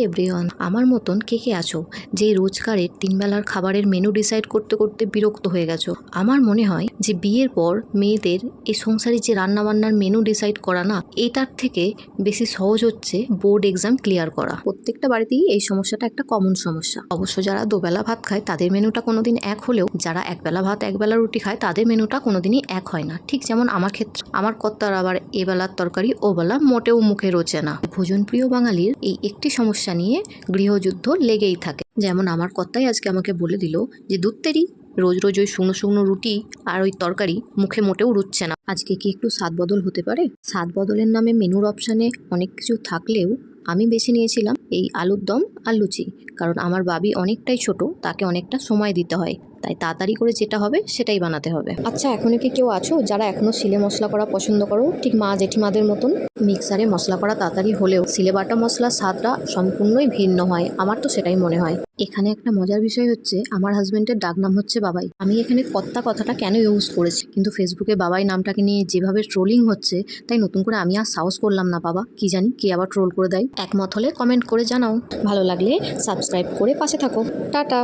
Everyone, আমার মতন কে কে আছো যে রোজকারের 3 বেলার খাবারের মেনু ডিসাইড করতে করতে বিরক্ত হয়ে গেছো? আমার মনে হয় যে বিয়ের পর মেয়েদের এই সংসারে যে রান্নাবান্নার মেনু ডিসাইড করা না, এটার থেকে বেশি সহজ হচ্ছে বোর্ড এক্সাম ক্লিয়ার করা। প্রত্যেকটা বাড়িতেই এই সমস্যাটা একটা কমন সমস্যা। অবশ্য যারা দুবেলা ভাত খায় তাদের মেনুটা কোনোদিন এক হলেও যারা একবেলা ভাত একবেলা রুটি খায় তাদের মেনুটা কোনোদিনই এক হয় না। ঠিক যেমন আমার ক্ষেত্রে, আমার কর্তার আবার এবেলার তরকারি ওবেলা মোটেও মুখে রোচে না। ভোজনপ্রিয় বাঙালির এই একটি সমস্যা নিয়ে গৃহযুদ্ধ লেগেই থাকে। যেমন আমার কর্তাই আজকে আমাকে বলে দিল যে দুত্তেরি রোজ রোজ ওই শুকনো শুকনো রুটি আর ওই তরকারি মুখে মোটেও রুচছে না। আজকে কি একটু স্বাদ বদল হতে পারে? স্বাদ বদলের নামে মেনুর অপশানে অনেক কিছু থাকলেও আমি বেছে নিয়েছিলাম এই আলুর দম আর লুচি। কারণ আমার বাবি অনেকটাই ছোট, তাকে অনেকটা সময় দিতে হয়, তাই তাড়াতাড়ি করে যেটা হবে সেটাই বানাতে হবে। আচ্ছা, এখনো কি কেউ আছো যারা এখনো শিলে মশলা করা পছন্দ করো, ঠিক মা জেঠিমাদের মতন? মিক্সারে মশলা করা তাড়াতাড়ি হলেও শিলে বাটা মশলার স্বাদটা সম্পূর্ণই ভিন্ন হয়, আমার তো সেটাই মনে হয়। এখানে একটা মজার বিষয় হচ্ছে, আমার হাজবেন্ডের ডাকনাম হচ্ছে বাবাই। আমি এখানে কর্তা কথাটা কেন ইউজ করেছি, কিন্তু ফেসবুকে বাবাই নামটাকে নিয়ে যেভাবে ট্রোলিং হচ্ছে, তাই নতুন করে আমি আর সাহস করলাম না। বাবা কি জানি কে আবার ট্রোল করে দেয়। একমত হলে কমেন্ট করে জানাও, ভালো লাগলে সাবস্ক্রাইব করে পাশে থাকো। টাটা।